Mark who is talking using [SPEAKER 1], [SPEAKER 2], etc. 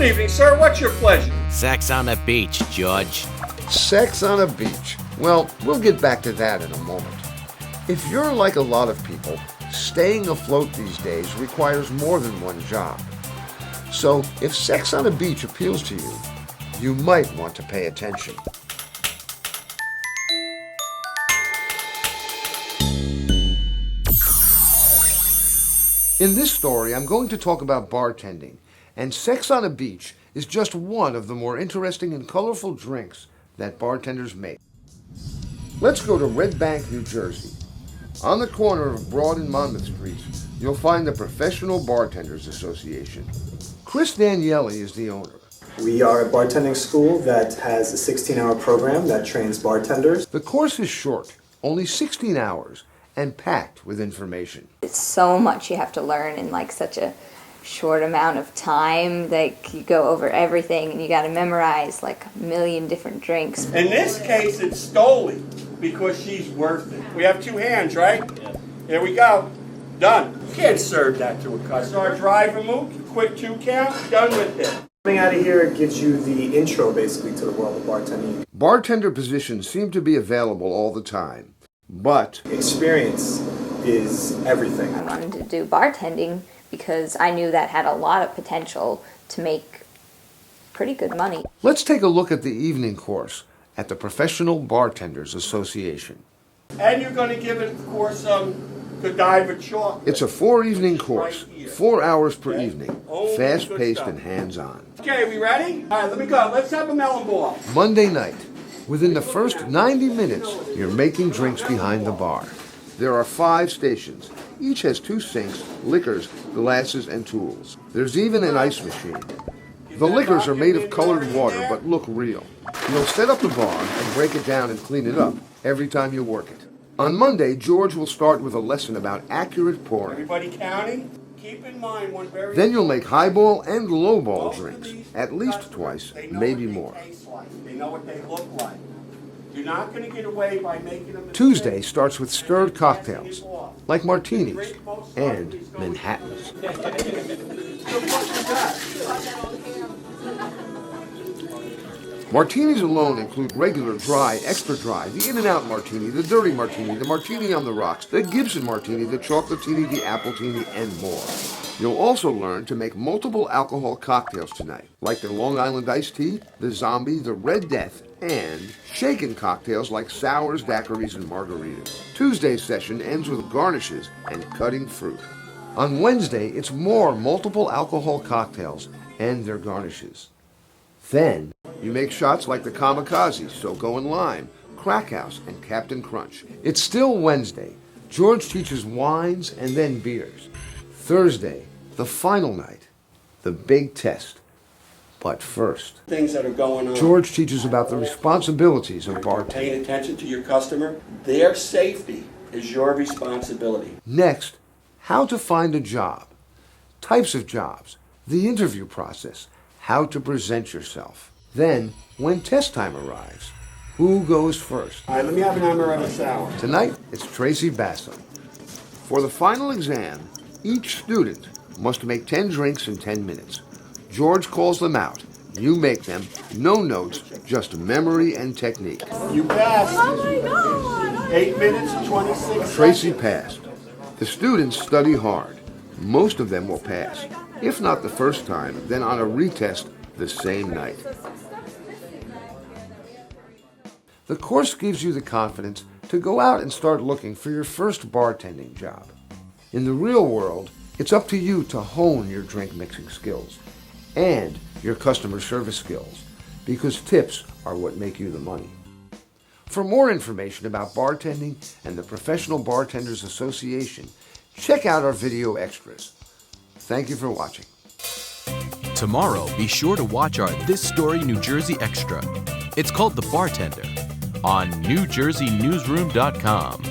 [SPEAKER 1] Good evening, sir. What's your pleasure?
[SPEAKER 2] Sex on the beach, George.
[SPEAKER 3] Sex on a beach. Well, we'll get back to that in a moment. If you're like a lot of people, staying afloat these days requires more than one job. So if sex on a beach appeals to you, you might want to pay attention. In this story, I'm going to talk about bartending, and sex on a beach is just one of the more interesting and colorful drinks that bartenders make. Let's go to Red Bank, New Jersey. On the corner of Broad and Monmouth Streets, you'll find the Professional Bartenders Association. Chris Daniele is the owner.
[SPEAKER 4] We are a bartending school that has a 16-hour program that trains bartenders.
[SPEAKER 3] The course is short, only 16 hours, and packed with information.
[SPEAKER 5] It's so much you have to learn in like such a short amount of time. Like you go over everything and you got to memorize like a million different drinks.
[SPEAKER 1] In this case, it's Stoli because she's worth it. We have two hands, right? Yeah. Here we go. Done. You can't serve that to a customer. Our driver move, quick 2 count, done with it.
[SPEAKER 4] Coming out of here, it gives you the intro basically to the world of bartending.
[SPEAKER 3] Bartender positions seem to be available all the time, but
[SPEAKER 4] Experience is everything.
[SPEAKER 5] I wanted to do bartending because I knew that had a lot of potential to make pretty good money.
[SPEAKER 3] let's take a look at the evening course at the Professional Bartenders Association.
[SPEAKER 1] And you're going to give it, of course, Godiva chocolate.
[SPEAKER 3] It's a 4-evening course,
[SPEAKER 1] Right here.
[SPEAKER 3] 4 hours per
[SPEAKER 1] Okay.
[SPEAKER 3] evening,
[SPEAKER 1] Only
[SPEAKER 3] fast-paced
[SPEAKER 1] good
[SPEAKER 3] and
[SPEAKER 1] stuff.
[SPEAKER 3] hands-on.
[SPEAKER 1] Okay, we ready? All right, let me go. Let's have a melon ball.
[SPEAKER 3] Monday night, within the first 90 minutes, you're making drinks behind the bar. There are 5 stations. Each has 2 sinks, liquors, glasses, and tools. There's even an ice machine. The liquors are made of colored water but look real. You'll set up the bar and break it down and clean it up every time you work it. On Monday, George will start with a lesson about accurate pouring.
[SPEAKER 1] Everybody counting? Keep in mind one very...
[SPEAKER 3] Then you'll make highball and lowball
[SPEAKER 1] Most of
[SPEAKER 3] drinks,
[SPEAKER 1] these
[SPEAKER 3] at least
[SPEAKER 1] customers,
[SPEAKER 3] twice,
[SPEAKER 1] they know
[SPEAKER 3] maybe
[SPEAKER 1] what they
[SPEAKER 3] more.
[SPEAKER 1] taste like. They know what they look like. You're not going to get away by making them...
[SPEAKER 3] Tuesday starts with stirred cocktails, like martinis and Manhattans. Martinis alone include regular, dry, extra dry, the in-and-out martini, the dirty martini, the martini on the rocks, the Gibson martini, the chocolatini, the appletini, and more. You'll also learn to make multiple alcohol cocktails tonight, like the Long Island iced tea, the zombie, the Red Death, and shaken cocktails like sours, daiquiris, and margaritas. Tuesday's session ends with garnishes and cutting fruit. On Wednesday, it's more multiple alcohol cocktails and their garnishes. Then, you make shots like the Kamikaze, Soko and Lime, Crack House, and Captain Crunch. It's still Wednesday. George teaches wines and then beers. Thursday, the final night, the big test. But first,
[SPEAKER 1] Things that are going on.
[SPEAKER 3] George teaches about the responsibilities of bartending.
[SPEAKER 1] Paying attention to your customer. Their safety is your responsibility.
[SPEAKER 3] Next, how to find a job, types of jobs, the interview process, how to present yourself. Then, when test time arrives, who goes first?
[SPEAKER 1] All right, let me have an amaretto sour.
[SPEAKER 3] Tonight, it's Tracy Bassam. For the final exam, each student must make 10 drinks in 10 minutes. George calls them out. You make them. No notes, just memory and technique.
[SPEAKER 1] You passed. Oh my God. 8 minutes, 26
[SPEAKER 3] Tracy
[SPEAKER 1] seconds.
[SPEAKER 3] passed. The students study hard. Most of them will pass. If not the first time, then on a retest the same night. The course gives you the confidence to go out and start looking for your first bartending job. In the real world, it's up to you to hone your drink mixing skills and your customer service skills, because tips are what make you the money. For more information about bartending and the Professional Bartenders Association, check out our video extras. Thank you for watching.
[SPEAKER 6] Tomorrow, be sure to watch our This Story New Jersey Extra. It's called The Bartender on NewJerseyNewsroom.com.